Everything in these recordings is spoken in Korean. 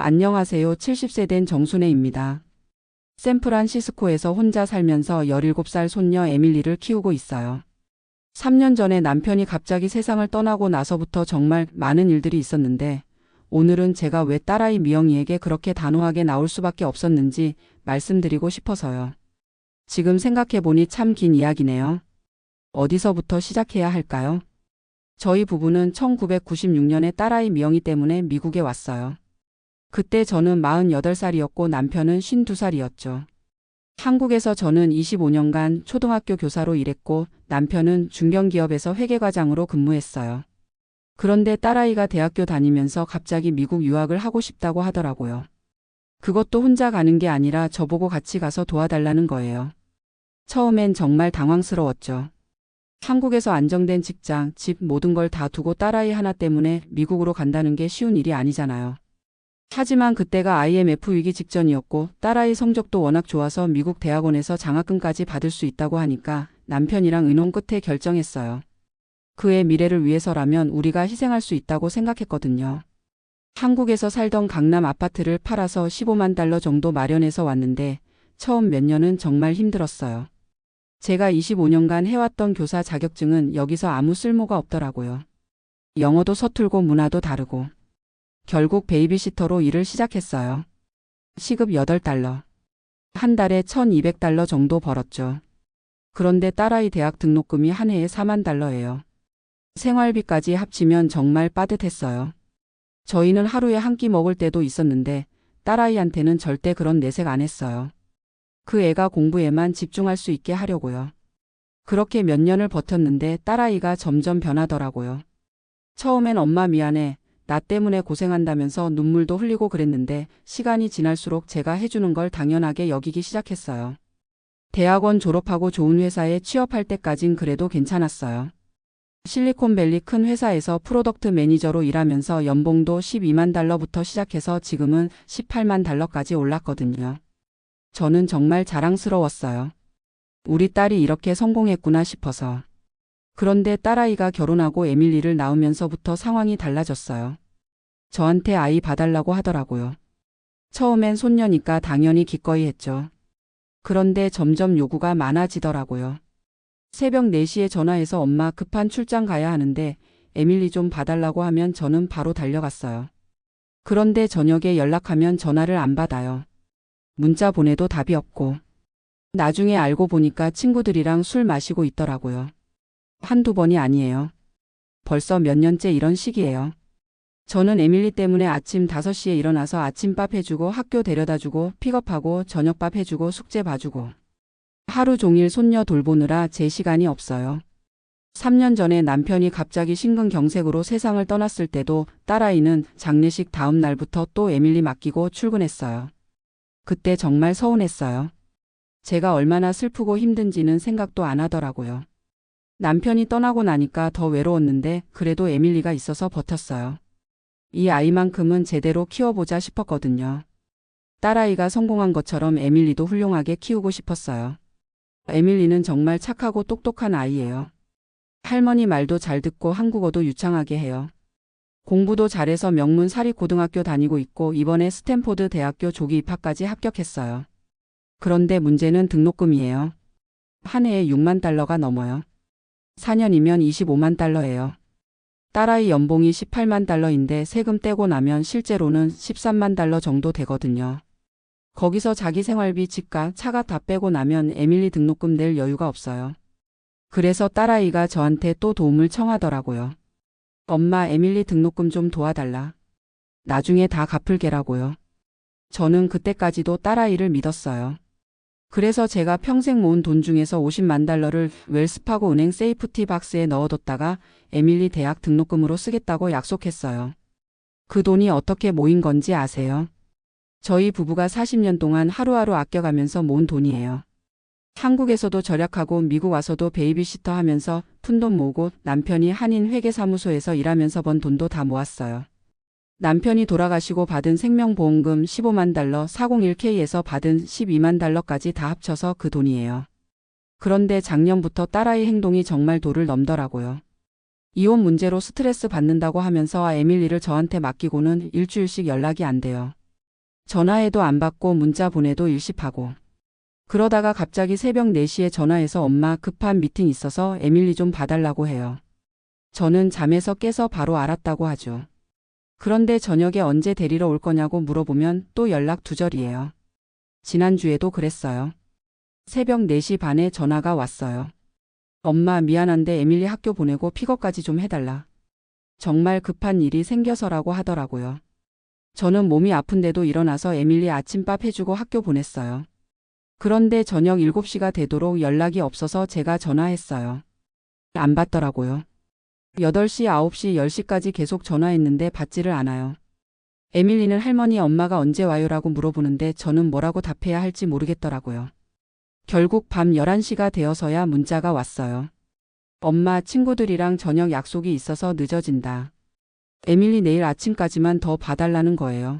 안녕하세요. 70세 된 정순애입니다. 샌프란시스코에서 혼자 살면서 17살 손녀 에밀리를 키우고 있어요. 3년 전에 남편이 갑자기 세상을 떠나고 나서부터 정말 많은 일들이 있었는데 오늘은 제가 왜 딸아이 미영이에게 그렇게 단호하게 나올 수밖에 없었는지 말씀드리고 싶어서요. 지금 생각해보니 참 긴 이야기네요. 어디서부터 시작해야 할까요? 저희 부부는 1996년에 딸아이 미영이 때문에 미국에 왔어요. 그때 저는 48살이었고 남편은 52살이었죠. 한국에서 저는 25년간 초등학교 교사로 일했고 남편은 중견기업에서 회계과장으로 근무했어요. 그런데 딸아이가 대학교 다니면서 갑자기 미국 유학을 하고 싶다고 하더라고요. 그것도 혼자 가는 게 아니라 저보고 같이 가서 도와달라는 거예요. 처음엔 정말 당황스러웠죠. 한국에서 안정된 직장, 집 모든 걸 다 두고 딸아이 하나 때문에 미국으로 간다는 게 쉬운 일이 아니잖아요. 하지만 그때가 IMF 위기 직전이었고 딸아이 성적도 워낙 좋아서 미국 대학원에서 장학금까지 받을 수 있다고 하니까 남편이랑 의논 끝에 결정했어요. 그의 미래를 위해서라면 우리가 희생할 수 있다고 생각했거든요. 한국에서 살던 강남 아파트를 팔아서 15만 달러 정도 마련해서 왔는데 처음 몇 년은 정말 힘들었어요. 제가 25년간 해왔던 교사 자격증은 여기서 아무 쓸모가 없더라고요. 영어도 서툴고 문화도 다르고. 결국 베이비시터로 일을 시작했어요. 시급 8달러. 한 달에 1200달러 정도 벌었죠. 그런데 딸아이 대학 등록금이 한 해에 4만 달러예요. 생활비까지 합치면 정말 빠듯했어요. 저희는 하루에 한 끼 먹을 때도 있었는데 딸아이한테는 절대 그런 내색 안 했어요. 그 애가 공부에만 집중할 수 있게 하려고요. 그렇게 몇 년을 버텼는데 딸아이가 점점 변하더라고요. 처음엔 엄마 미안해. 나 때문에 고생한다면서 눈물도 흘리고 그랬는데 시간이 지날수록 제가 해주는 걸 당연하게 여기기 시작했어요. 대학원 졸업하고 좋은 회사에 취업할 때까진 그래도 괜찮았어요. 실리콘밸리 큰 회사에서 프로덕트 매니저로 일하면서 연봉도 12만 달러부터 시작해서 지금은 18만 달러까지 올랐거든요. 저는 정말 자랑스러웠어요. 우리 딸이 이렇게 성공했구나 싶어서. 그런데 딸아이가 결혼하고 에밀리를 낳으면서부터 상황이 달라졌어요. 저한테 아이 봐달라고 하더라고요. 처음엔 손녀니까 당연히 기꺼이 했죠. 그런데 점점 요구가 많아지더라고요. 새벽 4시에 전화해서 엄마 급한 출장 가야 하는데 에밀리 좀 봐달라고 하면 저는 바로 달려갔어요. 그런데 저녁에 연락하면 전화를 안 받아요. 문자 보내도 답이 없고. 나중에 알고 보니까 친구들이랑 술 마시고 있더라고요. 한두 번이 아니에요. 벌써 몇 년째 이런 식이에요. 저는 에밀리 때문에 아침 5시에 일어나서 아침밥 해주고 학교 데려다주고 픽업하고 저녁밥 해주고 숙제 봐주고 하루 종일 손녀 돌보느라 제 시간이 없어요. 3년 전에 남편이 갑자기 심근경색으로 세상을 떠났을 때도 딸아이는 장례식 다음 날부터 또 에밀리 맡기고 출근했어요. 그때 정말 서운했어요. 제가 얼마나 슬프고 힘든지는 생각도 안 하더라고요. 남편이 떠나고 나니까 더 외로웠는데 그래도 에밀리가 있어서 버텼어요. 이 아이만큼은 제대로 키워보자 싶었거든요. 딸아이가 성공한 것처럼 에밀리도 훌륭하게 키우고 싶었어요. 에밀리는 정말 착하고 똑똑한 아이예요. 할머니 말도 잘 듣고 한국어도 유창하게 해요. 공부도 잘해서 명문 사립고등학교 다니고 있고 이번에 스탠포드 대학교 조기 입학까지 합격했어요. 그런데 문제는 등록금이에요. 한 해에 6만 달러가 넘어요. 4년이면 25만 달러예요. 딸아이 연봉이 18만 달러인데 세금 떼고 나면 실제로는 13만 달러 정도 되거든요. 거기서 자기 생활비, 집값, 차가 다 빼고 나면 에밀리 등록금 낼 여유가 없어요. 그래서 딸아이가 저한테 또 도움을 청하더라고요. 엄마, 에밀리 등록금 좀 도와달라. 나중에 다 갚을게라고요. 저는 그때까지도 딸아이를 믿었어요. 그래서 제가 평생 모은 돈 중에서 50만 달러를 웰스파고 은행 세이프티 박스에 넣어뒀다가 에밀리 대학 등록금으로 쓰겠다고 약속했어요. 그 돈이 어떻게 모인 건지 아세요? 저희 부부가 40년 동안 하루하루 아껴가면서 모은 돈이에요. 한국에서도 절약하고 미국 와서도 베이비시터 하면서 푼돈 모으고 남편이 한인 회계사무소에서 일하면서 번 돈도 다 모았어요. 남편이 돌아가시고 받은 생명보험금 15만 달러, 401k에서 받은 12만 달러까지 다 합쳐서 그 돈이에요. 그런데 작년부터 딸아이 행동이 정말 도를 넘더라고요. 이혼 문제로 스트레스 받는다고 하면서 에밀리를 저한테 맡기고는 일주일씩 연락이 안 돼요. 전화해도 안 받고 문자 보내도 일십하고. 그러다가 갑자기 새벽 4시에 전화해서 엄마 급한 미팅 있어서 에밀리 좀 봐달라고 해요. 저는 잠에서 깨서 바로 알았다고 하죠. 그런데 저녁에 언제 데리러 올 거냐고 물어보면 또 연락 두절이에요. 지난주에도 그랬어요. 새벽 4시 반에 전화가 왔어요. 엄마 미안한데 에밀리 학교 보내고 픽업까지 좀 해달라. 정말 급한 일이 생겨서라고 하더라고요. 저는 몸이 아픈데도 일어나서 에밀리 아침밥 해주고 학교 보냈어요. 그런데 저녁 7시가 되도록 연락이 없어서 제가 전화했어요. 안 받더라고요. 8시, 9시, 10시까지 계속 전화했는데 받지를 않아요. 에밀리는 할머니 엄마가 언제 와요라고 물어보는데 저는 뭐라고 답해야 할지 모르겠더라고요. 결국 밤 11시가 되어서야 문자가 왔어요. 엄마 친구들이랑 저녁 약속이 있어서 늦어진다. 에밀리 내일 아침까지만 더 봐달라는 거예요.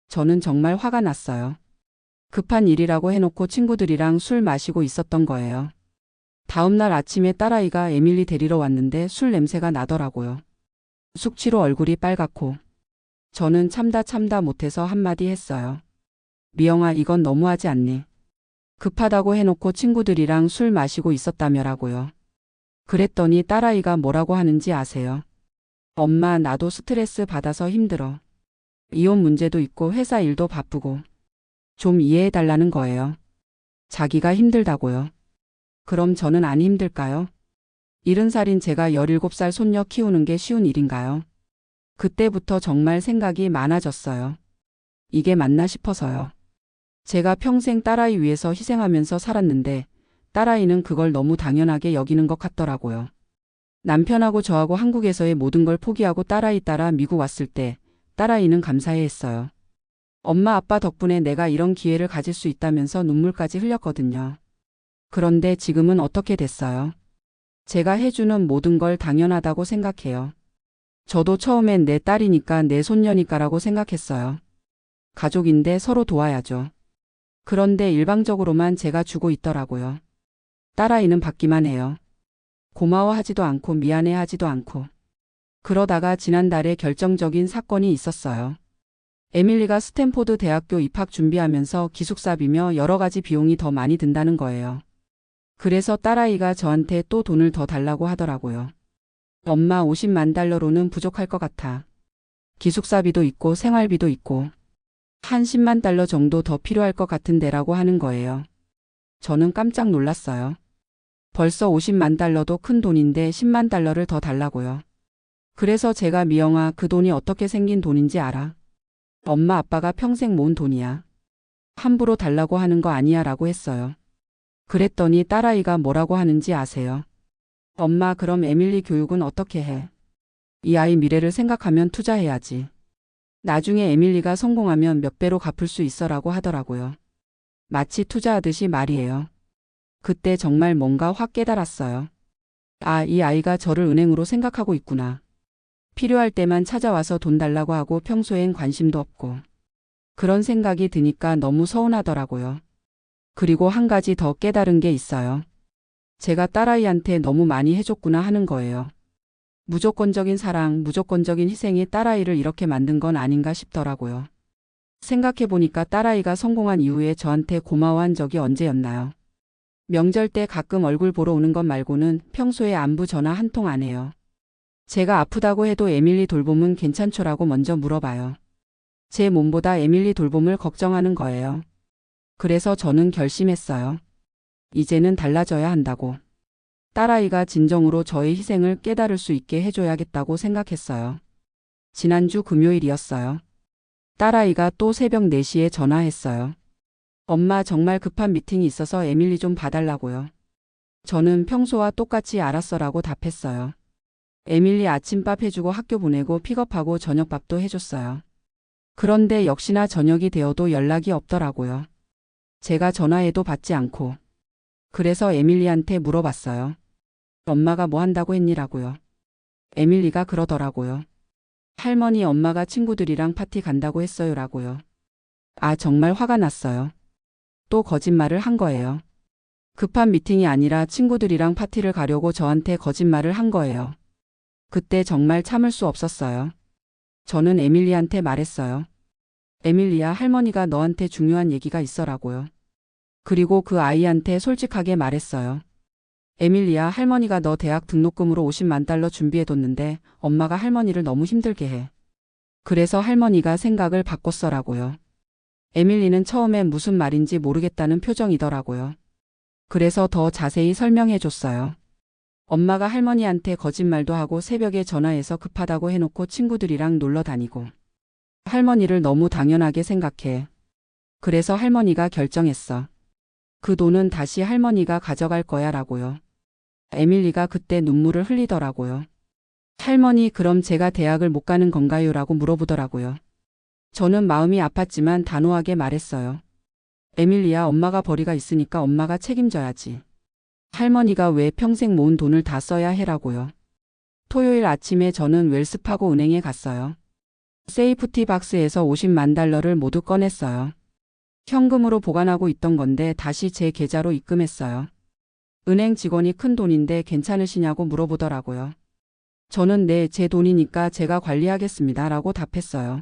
저는 정말 화가 났어요. 급한 일이라고 해놓고 친구들이랑 술 마시고 있었던 거예요. 다음날 아침에 딸아이가 에밀리 데리러 왔는데 술 냄새가 나더라고요. 숙취로 얼굴이 빨갛고. 저는 참다 못해서 한마디 했어요. 미영아, 이건 너무하지 않니? 급하다고 해놓고 친구들이랑 술 마시고 있었다며라고요. 그랬더니 딸아이가 뭐라고 하는지 아세요? 엄마, 나도 스트레스 받아서 힘들어. 이혼 문제도 있고 회사 일도 바쁘고. 좀 이해해달라는 거예요. 자기가 힘들다고요. 그럼 저는 안 힘들까요? 70살인 제가 17살 손녀 키우는 게 쉬운 일인가요? 그때부터 정말 생각이 많아졌어요. 이게 맞나 싶어서요. 제가 평생 딸아이 위해서 희생하면서 살았는데 딸아이는 그걸 너무 당연하게 여기는 것 같더라고요. 남편하고 저하고 한국에서의 모든 걸 포기하고 딸아이 따라 미국 왔을 때 딸아이는 감사해했어요. 엄마 아빠 덕분에 내가 이런 기회를 가질 수 있다면서 눈물까지 흘렸거든요. 그런데 지금은 어떻게 됐어요? 제가 해주는 모든 걸 당연하다고 생각해요. 저도 처음엔 내 딸이니까 내 손녀니까라고 생각했어요. 가족인데 서로 도와야죠. 그런데 일방적으로만 제가 주고 있더라고요. 딸아이는 받기만 해요. 고마워하지도 않고 미안해하지도 않고. 그러다가 지난달에 결정적인 사건이 있었어요. 에밀리가 스탠포드 대학교 입학 준비하면서 기숙사비며 여러 가지 비용이 더 많이 든다는 거예요. 그래서 딸아이가 저한테 또 돈을 더 달라고 하더라고요. 엄마, 50만 달러로는 부족할 것 같아. 기숙사비도 있고 생활비도 있고 한 10만 달러 정도 더 필요할 것 같은데라고 하는 거예요. 저는 깜짝 놀랐어요. 벌써 50만 달러도 큰 돈인데 10만 달러를 더 달라고요. 그래서 제가 미영아, 그 돈이 어떻게 생긴 돈인지 알아? 엄마 아빠가 평생 모은 돈이야. 함부로 달라고 하는 거 아니야 라고 했어요. 그랬더니 딸아이가 뭐라고 하는지 아세요? 엄마, 그럼 에밀리 교육은 어떻게 해? 이 아이 미래를 생각하면 투자해야지. 나중에 에밀리가 성공하면 몇 배로 갚을 수 있어라고 하더라고요. 마치 투자하듯이 말이에요. 그때 정말 뭔가 확 깨달았어요. 아, 이 아이가 저를 은행으로 생각하고 있구나. 필요할 때만 찾아와서 돈 달라고 하고 평소엔 관심도 없고. 그런 생각이 드니까 너무 서운하더라고요. 그리고 한 가지 더 깨달은 게 있어요. 제가 딸아이한테 너무 많이 해줬구나 하는 거예요. 무조건적인 사랑, 무조건적인 희생이 딸아이를 이렇게 만든 건 아닌가 싶더라고요. 생각해보니까 딸아이가 성공한 이후에 저한테 고마워한 적이 언제였나요? 명절 때 가끔 얼굴 보러 오는 것 말고는 평소에 안부 전화 한 통 안 해요. 제가 아프다고 해도 에밀리 돌봄은 괜찮죠라고 먼저 물어봐요. 제 몸보다 에밀리 돌봄을 걱정하는 거예요. 그래서 저는 결심했어요. 이제는 달라져야 한다고. 딸아이가 진정으로 저의 희생을 깨달을 수 있게 해줘야겠다고 생각했어요. 지난주 금요일이었어요. 딸아이가 또 새벽 4시에 전화했어요. 엄마, 정말 급한 미팅이 있어서 에밀리 좀 봐달라고요. 저는 평소와 똑같이 알았어라고 답했어요. 에밀리 아침밥 해주고 학교 보내고 픽업하고 저녁밥도 해줬어요. 그런데 역시나 저녁이 되어도 연락이 없더라고요. 제가 전화해도 받지 않고. 그래서 에밀리한테 물어봤어요. 엄마가 뭐 한다고 했니라고요. 에밀리가 그러더라고요. 할머니 엄마가 친구들이랑 파티 간다고 했어요라고요. 아, 정말 화가 났어요. 또 거짓말을 한 거예요. 급한 미팅이 아니라 친구들이랑 파티를 가려고 저한테 거짓말을 한 거예요. 그때 정말 참을 수 없었어요. 저는 에밀리한테 말했어요. 에밀리야, 할머니가 너한테 중요한 얘기가 있어라고요. 그리고 그 아이한테 솔직하게 말했어요. 에밀리야, 할머니가 너 대학 등록금으로 50만 달러 준비해뒀는데 엄마가 할머니를 너무 힘들게 해. 그래서 할머니가 생각을 바꿨어라고요. 에밀리는 처음에 무슨 말인지 모르겠다는 표정이더라고요. 그래서 더 자세히 설명해 줬어요. 엄마가 할머니한테 거짓말도 하고 새벽에 전화해서 급하다고 해놓고 친구들이랑 놀러 다니고 할머니를 너무 당연하게 생각해. 그래서 할머니가 결정했어. 그 돈은 다시 할머니가 가져갈 거야 라고요. 에밀리가 그때 눈물을 흘리더라고요. 할머니, 그럼 제가 대학을 못 가는 건가요? 라고 물어보더라고요. 저는 마음이 아팠지만 단호하게 말했어요. 에밀리야, 엄마가 벌이가 있으니까 엄마가 책임져야지. 할머니가 왜 평생 모은 돈을 다 써야 해라고요. 토요일 아침에 저는 웰스파고 은행에 갔어요. 세이프티 박스에서 50만 달러를 모두 꺼냈어요. 현금으로 보관하고 있던 건데 다시 제 계좌로 입금했어요. 은행 직원이 큰 돈인데 괜찮으시냐고 물어보더라고요. 저는 네, 제 돈이니까 제가 관리하겠습니다 라고 답했어요.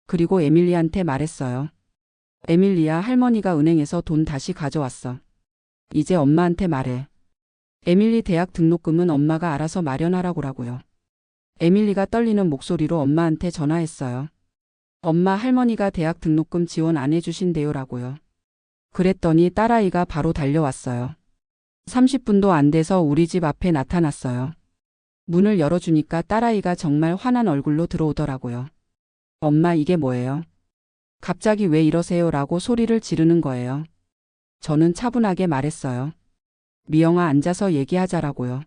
그리고 에밀리한테 말했어요. 에밀리야, 할머니가 은행에서 돈 다시 가져왔어. 이제 엄마한테 말해. 에밀리 대학 등록금은 엄마가 알아서 마련하라고요. 에밀리가 떨리는 목소리로 엄마한테 전화했어요. 엄마, 할머니가 대학 등록금 지원 안 해주신대요 라고요. 그랬더니 딸아이가 바로 달려왔어요. 30분도 안 돼서 우리 집 앞에 나타났어요. 문을 열어주니까 딸아이가 정말 화난 얼굴로 들어오더라고요. 엄마, 이게 뭐예요? 갑자기 왜 이러세요? 라고 소리를 지르는 거예요. 저는 차분하게 말했어요. 미영아, 앉아서 얘기하자라고요.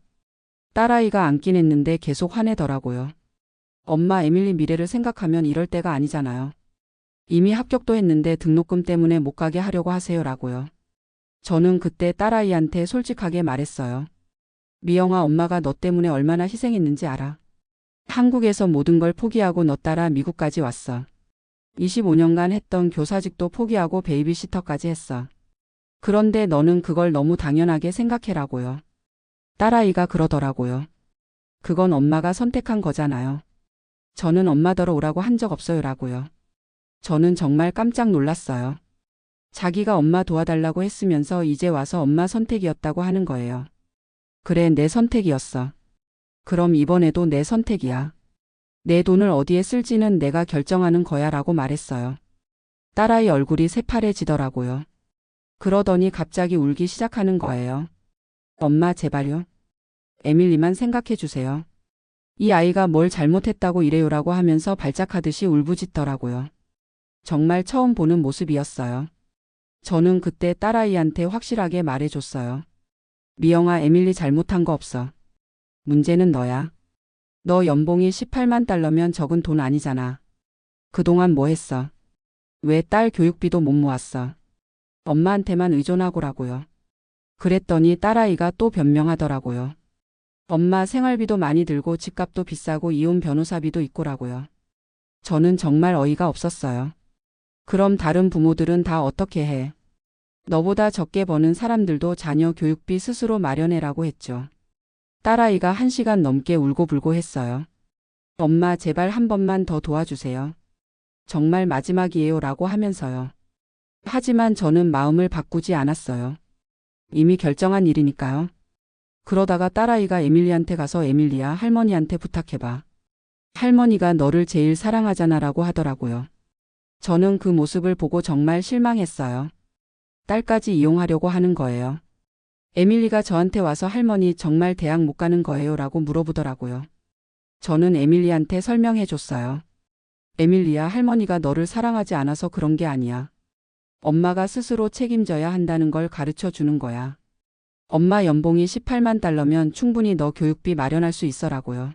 딸아이가 앉긴 했는데 계속 화내더라고요. 엄마, 에밀리 미래를 생각하면 이럴 때가 아니잖아요. 이미 합격도 했는데 등록금 때문에 못 가게 하려고 하세요 라고요. 저는 그때 딸아이한테 솔직하게 말했어요. 미영아, 엄마가 너 때문에 얼마나 희생했는지 알아. 한국에서 모든 걸 포기하고 너 따라 미국까지 왔어. 25년간 했던 교사직도 포기하고 베이비시터까지 했어. 그런데 너는 그걸 너무 당연하게 생각해라고요. 딸아이가 그러더라고요. 그건 엄마가 선택한 거잖아요. 저는 엄마더러 오라고 한 적 없어요 라고요. 저는 정말 깜짝 놀랐어요. 자기가 엄마 도와달라고 했으면서 이제 와서 엄마 선택이었다고 하는 거예요. 그래, 내 선택이었어. 그럼 이번에도 내 선택이야. 내 돈을 어디에 쓸지는 내가 결정하는 거야 라고 말했어요. 딸아이 얼굴이 새파래지더라고요. 그러더니 갑자기 울기 시작하는 거예요. 엄마, 제발요. 에밀리만 생각해 주세요. 이 아이가 뭘 잘못했다고 이래요라고 하면서 발작하듯이 울부짖더라고요. 정말 처음 보는 모습이었어요. 저는 그때 딸아이한테 확실하게 말해줬어요. 미영아, 에밀리 잘못한 거 없어. 문제는 너야. 너 연봉이 18만 달러면 적은 돈 아니잖아. 그동안 뭐 했어? 왜 딸 교육비도 못 모았어? 엄마한테만 의존하고라고요. 그랬더니 딸아이가 또 변명하더라고요. 엄마, 생활비도 많이 들고 집값도 비싸고 이혼 변호사비도 있고라고요. 저는 정말 어이가 없었어요. 그럼 다른 부모들은 다 어떻게 해? 너보다 적게 버는 사람들도 자녀 교육비 스스로 마련해라고 했죠. 딸아이가 1시간 넘게 울고불고 했어요. 엄마, 제발 한 번만 더 도와주세요. 정말 마지막이에요 라고 하면서요. 하지만 저는 마음을 바꾸지 않았어요. 이미 결정한 일이니까요. 그러다가 딸아이가 에밀리한테 가서 에밀리야, 할머니한테 부탁해봐. 할머니가 너를 제일 사랑하잖아 라고 하더라고요. 저는 그 모습을 보고 정말 실망했어요. 딸까지 이용하려고 하는 거예요. 에밀리가 저한테 와서 할머니, 정말 대학 못 가는 거예요 라고 물어보더라고요. 저는 에밀리한테 설명해 줬어요. 에밀리야, 할머니가 너를 사랑하지 않아서 그런 게 아니야. 엄마가 스스로 책임져야 한다는 걸 가르쳐 주는 거야. 엄마 연봉이 18만 달러면 충분히 너 교육비 마련할 수 있어라고요.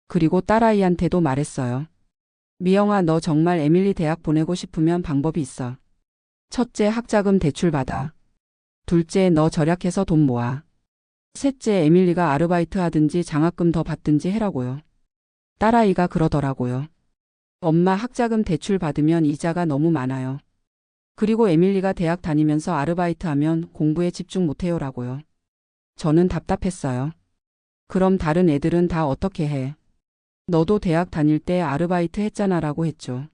그리고 딸아이한테도 말했어요. 미영아, 너 정말 에밀리 대학 보내고 싶으면 방법이 있어. 첫째, 학자금 대출 받아. 둘째, 너 절약해서 돈 모아. 셋째, 에밀리가 아르바이트 하든지 장학금 더 받든지 해라고요. 딸아이가 그러더라고요. 엄마, 학자금 대출 받으면 이자가 너무 많아요. 그리고 에밀리가 대학 다니면서 아르바이트 하면 공부에 집중 못해요라고요. 저는 답답했어요. 그럼 다른 애들은 다 어떻게 해? 너도 대학 다닐 때 아르바이트 했잖아 라고 했죠.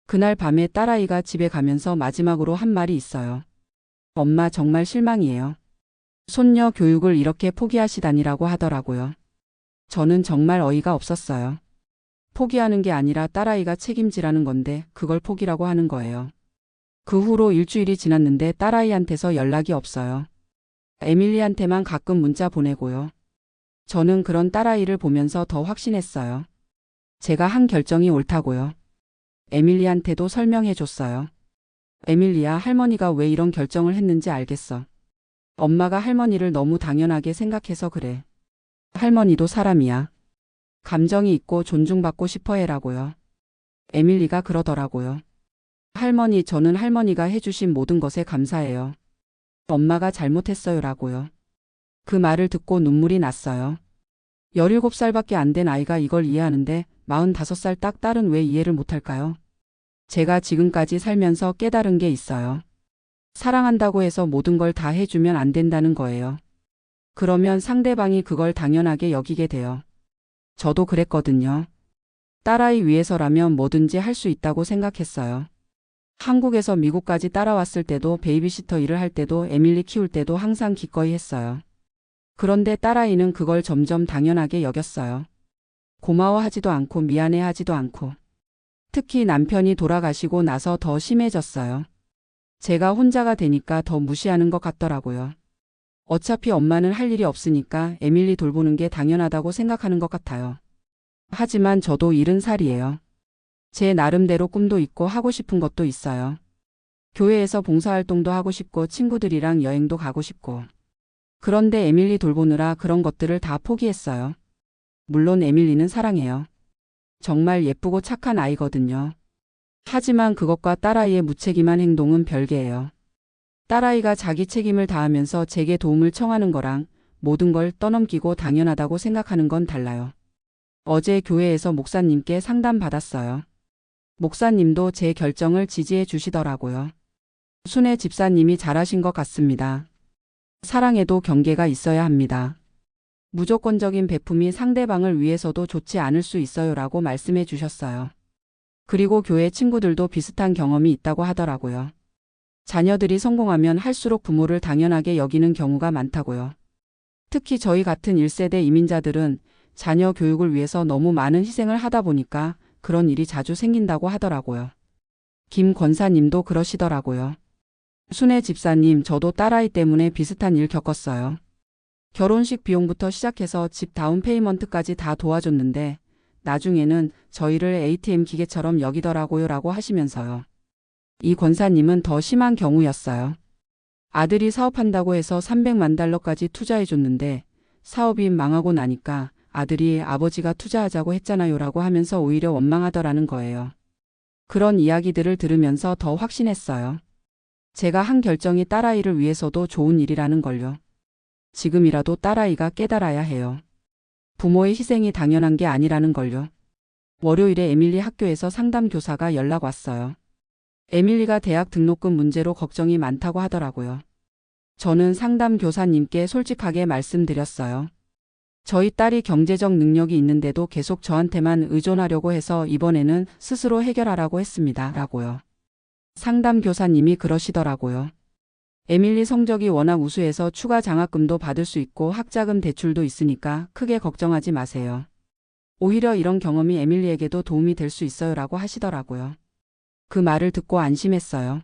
그날 밤에 딸아이가 집에 가면서 마지막으로 한 말이 있어요. 엄마 정말 실망이에요. 손녀 교육을 이렇게 포기하시다니라고 하더라고요. 저는 정말 어이가 없었어요. 포기하는 게 아니라 딸아이가 책임지라는 건데 그걸 포기라고 하는 거예요. 그 후로 일주일이 지났는데 딸아이한테서 연락이 없어요. 에밀리한테만 가끔 문자 보내고요. 저는 그런 딸아이를 보면서 더 확신했어요. 제가 한 결정이 옳다고요. 에밀리한테도 설명해 줬어요. 에밀리야, 할머니가 왜 이런 결정을 했는지 알겠어. 엄마가 할머니를 너무 당연하게 생각해서 그래. 할머니도 사람이야. 감정이 있고 존중받고 싶어 해라고요. 에밀리가 그러더라고요. 할머니, 저는 할머니가 해주신 모든 것에 감사해요. 엄마가 잘못했어요라고요. 그 말을 듣고 눈물이 났어요. 17살밖에 안 된 아이가 이걸 이해하는데 45살 딱 딸은 왜 이해를 못할까요? 제가 지금까지 살면서 깨달은 게 있어요. 사랑한다고 해서 모든 걸 다 해주면 안 된다는 거예요. 그러면 상대방이 그걸 당연하게 여기게 돼요. 저도 그랬거든요. 딸아이 위해서라면 뭐든지 할 수 있다고 생각했어요. 한국에서 미국까지 따라왔을 때도 베이비시터 일을 할 때도 에밀리 키울 때도 항상 기꺼이 했어요. 그런데 딸아이는 그걸 점점 당연하게 여겼어요. 고마워하지도 않고 미안해하지도 않고. 특히 남편이 돌아가시고 나서 더 심해졌어요. 제가 혼자가 되니까 더 무시하는 것 같더라고요. 어차피 엄마는 할 일이 없으니까 에밀리 돌보는 게 당연하다고 생각하는 것 같아요. 하지만 저도 70살이에요. 제 나름대로 꿈도 있고 하고 싶은 것도 있어요. 교회에서 봉사활동도 하고 싶고 친구들이랑 여행도 가고 싶고. 그런데 에밀리 돌보느라 그런 것들을 다 포기했어요. 물론 에밀리는 사랑해요. 정말 예쁘고 착한 아이거든요. 하지만 그것과 딸아이의 무책임한 행동은 별개예요. 딸아이가 자기 책임을 다하면서 제게 도움을 청하는 거랑 모든 걸 떠넘기고 당연하다고 생각하는 건 달라요. 어제 교회에서 목사님께 상담받았어요. 목사님도 제 결정을 지지해 주시더라고요. 순애 집사님이 잘하신 것 같습니다. 사랑에도 경계가 있어야 합니다. 무조건적인 베품이 상대방을 위해서도 좋지 않을 수 있어요라고 말씀해 주셨어요. 그리고 교회 친구들도 비슷한 경험이 있다고 하더라고요. 자녀들이 성공하면 할수록 부모를 당연하게 여기는 경우가 많다고요. 특히 저희 같은 1세대 이민자들은 자녀 교육을 위해서 너무 많은 희생을 하다 보니까 그런 일이 자주 생긴다고 하더라고요. 김 권사님도 그러시더라고요. 순애 집사님, 저도 딸아이 때문에 비슷한 일 겪었어요. 결혼식 비용부터 시작해서 집 다운 페이먼트까지 다 도와줬는데 나중에는 저희를 ATM 기계처럼 여기더라고요 라고 하시면서요. 이 권사님은 더 심한 경우였어요. 아들이 사업한다고 해서 300만 달러까지 투자해줬는데 사업이 망하고 나니까 아들이 아버지가 투자하자고 했잖아요 라고 하면서 오히려 원망하더라는 거예요. 그런 이야기들을 들으면서 더 확신했어요. 제가 한 결정이 딸아이를 위해서도 좋은 일이라는 걸요. 지금이라도 딸아이가 깨달아야 해요. 부모의 희생이 당연한 게 아니라는 걸요. 월요일에 에밀리 학교에서 상담 교사가 연락 왔어요. 에밀리가 대학 등록금 문제로 걱정이 많다고 하더라고요. 저는 상담 교사님께 솔직하게 말씀드렸어요. 저희 딸이 경제적 능력이 있는데도 계속 저한테만 의존하려고 해서 이번에는 스스로 해결하라고 했습니다. 라고요. 상담 교사님이 그러시더라고요. 에밀리 성적이 워낙 우수해서 추가 장학금도 받을 수 있고 학자금 대출도 있으니까 크게 걱정하지 마세요. 오히려 이런 경험이 에밀리에게도 도움이 될 수 있어요 라고 하시더라고요. 그 말을 듣고 안심했어요.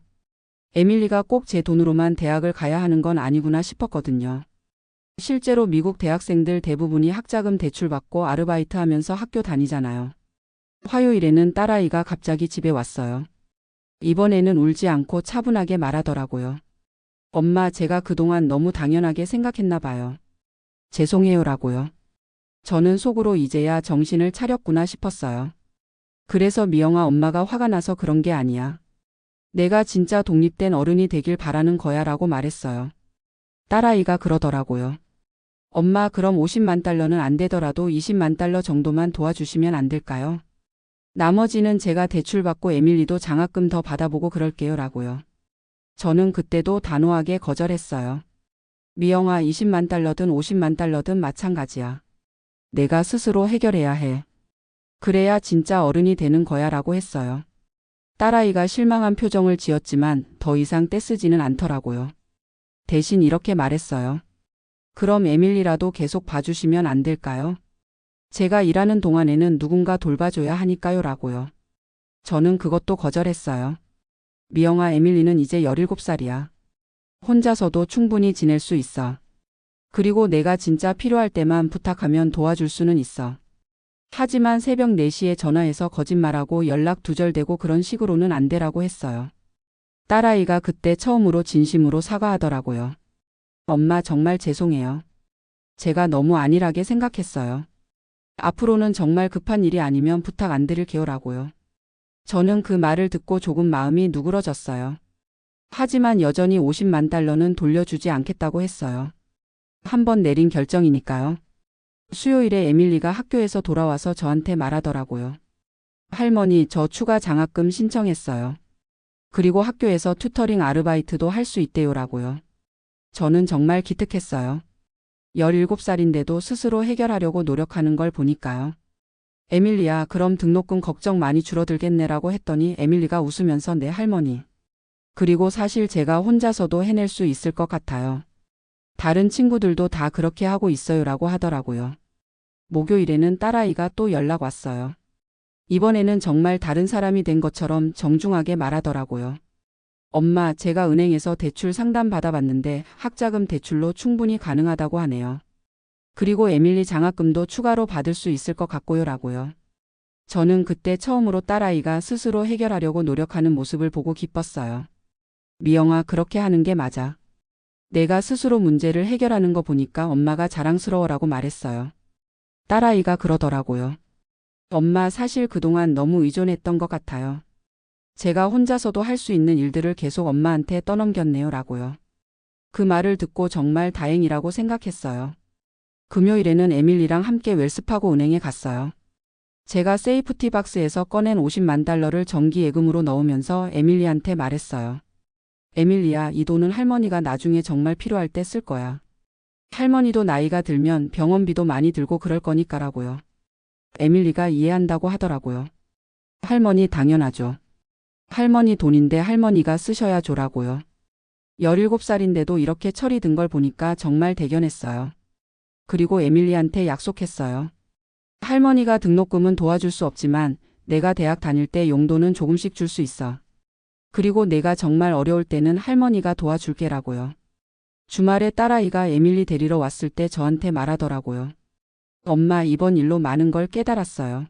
에밀리가 꼭 제 돈으로만 대학을 가야 하는 건 아니구나 싶었거든요. 실제로 미국 대학생들 대부분이 학자금 대출받고 아르바이트 하면서 학교 다니잖아요. 화요일에는 딸아이가 갑자기 집에 왔어요. 이번에는 울지 않고 차분하게 말하더라고요. 엄마, 제가 그동안 너무 당연하게 생각했나 봐요. 죄송해요라고요. 저는 속으로 이제야 정신을 차렸구나 싶었어요. 그래서 미영아, 엄마가 화가 나서 그런 게 아니야. 내가 진짜 독립된 어른이 되길 바라는 거야 라고 말했어요. 딸아이가 그러더라고요. 엄마, 그럼 50만 달러는 안 되더라도 20만 달러 정도만 도와주시면 안 될까요? 나머지는 제가 대출받고 에밀리도 장학금 더 받아보고 그럴게요 라고요. 저는 그때도 단호하게 거절했어요. 미영아, 20만 달러든 50만 달러든 마찬가지야. 내가 스스로 해결해야 해. 그래야 진짜 어른이 되는 거야 라고 했어요. 딸아이가 실망한 표정을 지었지만 더 이상 떼쓰지는 않더라고요. 대신 이렇게 말했어요. 그럼 에밀리라도 계속 봐주시면 안 될까요? 제가 일하는 동안에는 누군가 돌봐줘야 하니까요 라고요. 저는 그것도 거절했어요. 미영아, 에밀리는 이제 17살이야. 혼자서도 충분히 지낼 수 있어. 그리고 내가 진짜 필요할 때만 부탁하면 도와줄 수는 있어. 하지만 새벽 4시에 전화해서 거짓말하고 연락 두절되고 그런 식으로는 안 되라고 했어요. 딸아이가 그때 처음으로 진심으로 사과하더라고요. 엄마, 정말 죄송해요. 제가 너무 안일하게 생각했어요. 앞으로는 정말 급한 일이 아니면 부탁 안 드릴게요 라고요. 저는 그 말을 듣고 조금 마음이 누그러졌어요. 하지만 여전히 50만 달러는 돌려주지 않겠다고 했어요. 한번 내린 결정이니까요. 수요일에 에밀리가 학교에서 돌아와서 저한테 말하더라고요. 할머니, 저 추가 장학금 신청했어요. 그리고 학교에서 튜터링 아르바이트도 할 수 있대요라고요. 저는 정말 기특했어요. 17살인데도 스스로 해결하려고 노력하는 걸 보니까요. 에밀리야, 그럼 등록금 걱정 많이 줄어들겠네라고 했더니 에밀리가 웃으면서 네 할머니. 그리고 사실 제가 혼자서도 해낼 수 있을 것 같아요. 다른 친구들도 다 그렇게 하고 있어요라고 하더라고요. 목요일에는 딸아이가 또 연락 왔어요. 이번에는 정말 다른 사람이 된 것처럼 정중하게 말하더라고요. 엄마, 제가 은행에서 대출 상담 받아봤는데 학자금 대출로 충분히 가능하다고 하네요. 그리고 에밀리 장학금도 추가로 받을 수 있을 것 같고요 라고요. 저는 그때 처음으로 딸아이가 스스로 해결하려고 노력하는 모습을 보고 기뻤어요. 미영아, 그렇게 하는 게 맞아. 내가 스스로 문제를 해결하는 거 보니까 엄마가 자랑스러워라고 말했어요. 딸아이가 그러더라고요. 엄마, 사실 그동안 너무 의존했던 것 같아요. 제가 혼자서도 할 수 있는 일들을 계속 엄마한테 떠넘겼네요 라고요. 그 말을 듣고 정말 다행이라고 생각했어요. 금요일에는 에밀리랑 함께 웰스파고 은행에 갔어요. 제가 세이프티 박스에서 꺼낸 50만 달러를 정기 예금으로 넣으면서 에밀리한테 말했어요. 에밀리야, 이 돈은 할머니가 나중에 정말 필요할 때 쓸 거야. 할머니도 나이가 들면 병원비도 많이 들고 그럴 거니까라고요. 에밀리가 이해한다고 하더라고요. 할머니, 당연하죠. 할머니 돈인데 할머니가 쓰셔야 줘라고요. 17살인데도 이렇게 철이 든 걸 보니까 정말 대견했어요. 그리고 에밀리한테 약속했어요. 할머니가 등록금은 도와줄 수 없지만 내가 대학 다닐 때 용돈은 조금씩 줄 수 있어. 그리고 내가 정말 어려울 때는 할머니가 도와줄게라고요. 주말에 딸아이가 에밀리 데리러 왔을 때 저한테 말하더라고요. 엄마, 이번 일로 많은 걸 깨달았어요.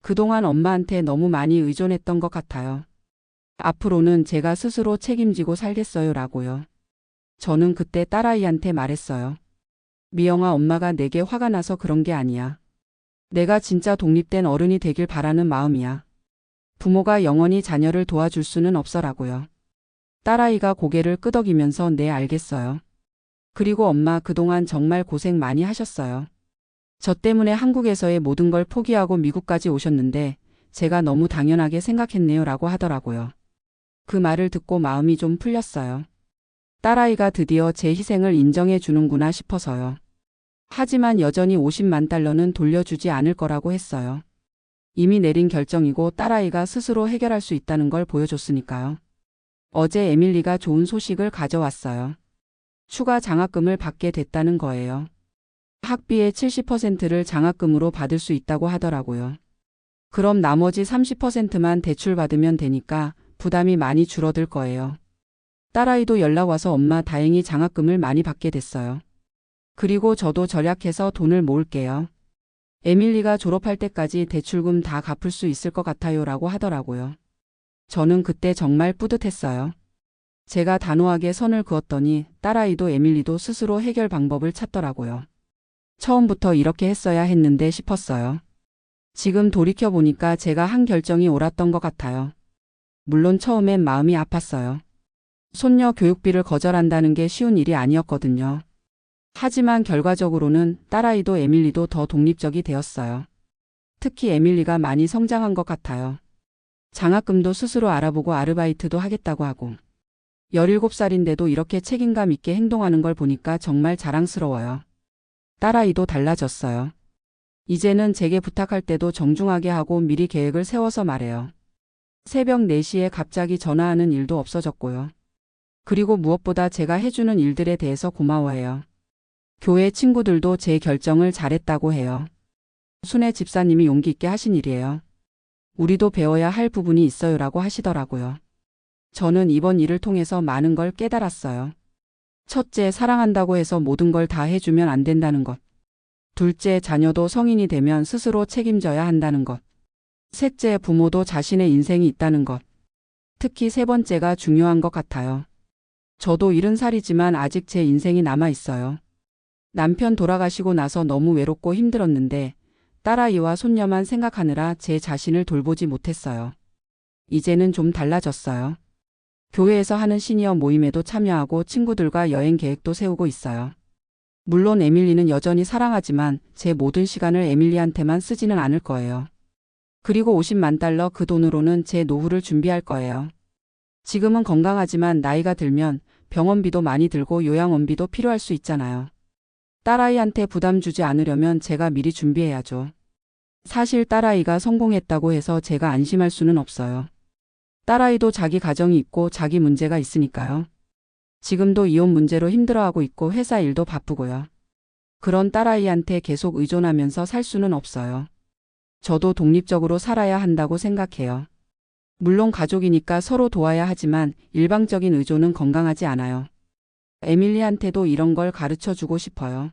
그동안 엄마한테 너무 많이 의존했던 것 같아요. 앞으로는 제가 스스로 책임지고 살겠어요 라고요. 저는 그때 딸아이한테 말했어요. 미영아, 엄마가 내게 화가 나서 그런 게 아니야. 내가 진짜 독립된 어른이 되길 바라는 마음이야. 부모가 영원히 자녀를 도와줄 수는 없어라고요. 딸아이가 고개를 끄덕이면서 네, 알겠어요. 그리고 엄마, 그동안 정말 고생 많이 하셨어요. 저 때문에 한국에서의 모든 걸 포기하고 미국까지 오셨는데 제가 너무 당연하게 생각했네요 라고 하더라고요. 그 말을 듣고 마음이 좀 풀렸어요. 딸아이가 드디어 제 희생을 인정해 주는구나 싶어서요. 하지만 여전히 50만 달러는 돌려주지 않을 거라고 했어요. 이미 내린 결정이고 딸아이가 스스로 해결할 수 있다는 걸 보여줬으니까요. 어제 에밀리가 좋은 소식을 가져왔어요. 추가 장학금을 받게 됐다는 거예요. 학비의 70%를 장학금으로 받을 수 있다고 하더라고요. 그럼 나머지 30%만 대출받으면 되니까 부담이 많이 줄어들 거예요. 딸아이도 연락 와서 엄마, 다행히 장학금을 많이 받게 됐어요. 그리고 저도 절약해서 돈을 모을게요. 에밀리가 졸업할 때까지 대출금 다 갚을 수 있을 것 같아요 라고 하더라고요. 저는 그때 정말 뿌듯했어요. 제가 단호하게 선을 그었더니 딸아이도 에밀리도 스스로 해결 방법을 찾더라고요. 처음부터 이렇게 했어야 했는데 싶었어요. 지금 돌이켜보니까 제가 한 결정이 옳았던 것 같아요. 물론 처음엔 마음이 아팠어요. 손녀 교육비를 거절한다는 게 쉬운 일이 아니었거든요. 하지만 결과적으로는 딸아이도 에밀리도 더 독립적이 되었어요. 특히 에밀리가 많이 성장한 것 같아요. 장학금도 스스로 알아보고 아르바이트도 하겠다고 하고 17살인데도 이렇게 책임감 있게 행동하는 걸 보니까 정말 자랑스러워요. 딸아이도 달라졌어요. 이제는 제게 부탁할 때도 정중하게 하고 미리 계획을 세워서 말해요. 새벽 4시에 갑자기 전화하는 일도 없어졌고요. 그리고 무엇보다 제가 해주는 일들에 대해서 고마워해요. 교회 친구들도 제 결정을 잘했다고 해요. 순애 집사님이 용기 있게 하신 일이에요. 우리도 배워야 할 부분이 있어요라고 하시더라고요. 저는 이번 일을 통해서 많은 걸 깨달았어요. 첫째, 사랑한다고 해서 모든 걸 다 해주면 안 된다는 것. 둘째, 자녀도 성인이 되면 스스로 책임져야 한다는 것. 셋째, 부모도 자신의 인생이 있다는 것. 특히 세 번째가 중요한 것 같아요. 저도 70살이지만 아직 제 인생이 남아 있어요. 남편 돌아가시고 나서 너무 외롭고 힘들었는데 딸아이와 손녀만 생각하느라 제 자신을 돌보지 못했어요. 이제는 좀 달라졌어요. 교회에서 하는 시니어 모임에도 참여하고 친구들과 여행 계획도 세우고 있어요. 물론 에밀리는 여전히 사랑하지만 제 모든 시간을 에밀리한테만 쓰지는 않을 거예요. 그리고 $500,000 그 돈으로는 제 노후를 준비할 거예요. 지금은 건강하지만 나이가 들면 병원비도 많이 들고 요양원비도 필요할 수 있잖아요. 딸아이한테 부담 주지 않으려면 제가 미리 준비해야죠. 사실 딸아이가 성공했다고 해서 제가 안심할 수는 없어요. 딸아이도 자기 가정이 있고 자기 문제가 있으니까요. 지금도 이혼 문제로 힘들어하고 있고 회사 일도 바쁘고요. 그런 딸아이한테 계속 의존하면서 살 수는 없어요. 저도 독립적으로 살아야 한다고 생각해요. 물론 가족이니까 서로 도와야 하지만 일방적인 의존은 건강하지 않아요. 에밀리한테도 이런 걸 가르쳐 주고 싶어요.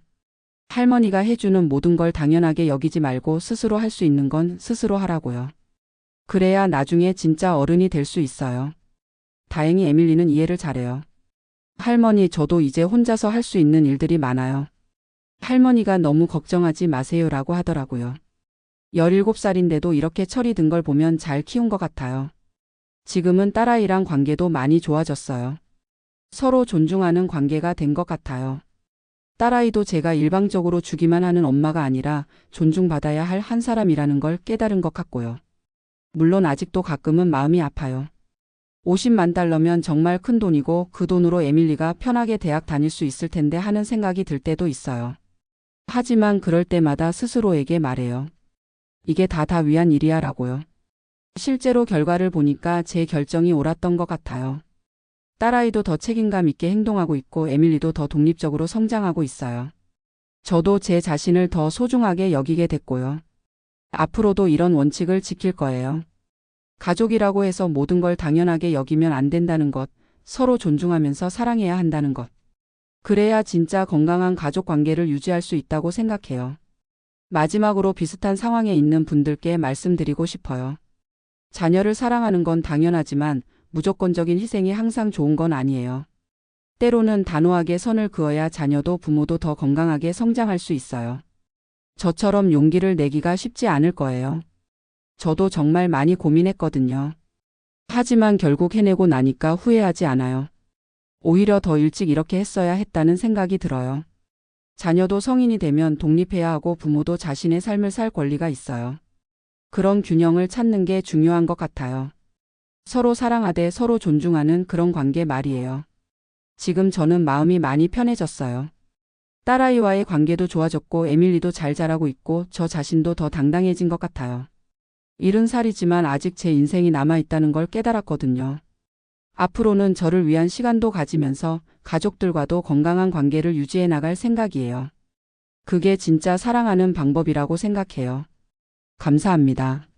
할머니가 해주는 모든 걸 당연하게 여기지 말고 스스로 할 수 있는 건 스스로 하라고요. 그래야 나중에 진짜 어른이 될 수 있어요. 다행히 에밀리는 이해를 잘해요. 할머니, 저도 이제 혼자서 할 수 있는 일들이 많아요. 할머니가 너무 걱정하지 마세요라고 하더라고요. 17살인데도 이렇게 철이 든 걸 보면 잘 키운 것 같아요. 지금은 딸아이랑 관계도 많이 좋아졌어요. 서로 존중하는 관계가 된 것 같아요. 딸아이도 제가 일방적으로 주기만 하는 엄마가 아니라 존중받아야 할 한 사람이라는 걸 깨달은 것 같고요. 물론 아직도 가끔은 마음이 아파요. $500,000면 정말 큰 돈이고 그 돈으로 에밀리가 편하게 대학 다닐 수 있을 텐데 하는 생각이 들 때도 있어요. 하지만 그럴 때마다 스스로에게 말해요. 이게 다 위한 일이야 라고요. 실제로 결과를 보니까 제 결정이 옳았던 것 같아요. 딸아이도 더 책임감 있게 행동하고 있고 에밀리도 더 독립적으로 성장하고 있어요. 저도 제 자신을 더 소중하게 여기게 됐고요. 앞으로도 이런 원칙을 지킬 거예요. 가족이라고 해서 모든 걸 당연하게 여기면 안 된다는 것, 서로 존중하면서 사랑해야 한다는 것. 그래야 진짜 건강한 가족 관계를 유지할 수 있다고 생각해요. 마지막으로 비슷한 상황에 있는 분들께 말씀드리고 싶어요. 자녀를 사랑하는 건 당연하지만 무조건적인 희생이 항상 좋은 건 아니에요. 때로는 단호하게 선을 그어야 자녀도 부모도 더 건강하게 성장할 수 있어요. 저처럼 용기를 내기가 쉽지 않을 거예요. 저도 정말 많이 고민했거든요. 하지만 결국 해내고 나니까 후회하지 않아요. 오히려 더 일찍 이렇게 했어야 했다는 생각이 들어요. 자녀도 성인이 되면 독립해야 하고 부모도 자신의 삶을 살 권리가 있어요. 그런 균형을 찾는 게 중요한 것 같아요. 서로 사랑하되 서로 존중하는 그런 관계 말이에요. 지금 저는 마음이 많이 편해졌어요. 딸아이와의 관계도 좋아졌고 에밀리도 잘 자라고 있고 저 자신도 더 당당해진 것 같아요. 70살이지만 아직 제 인생이 남아있다는 걸 깨달았거든요. 앞으로는 저를 위한 시간도 가지면서 가족들과도 건강한 관계를 유지해 나갈 생각이에요. 그게 진짜 사랑하는 방법이라고 생각해요. 감사합니다.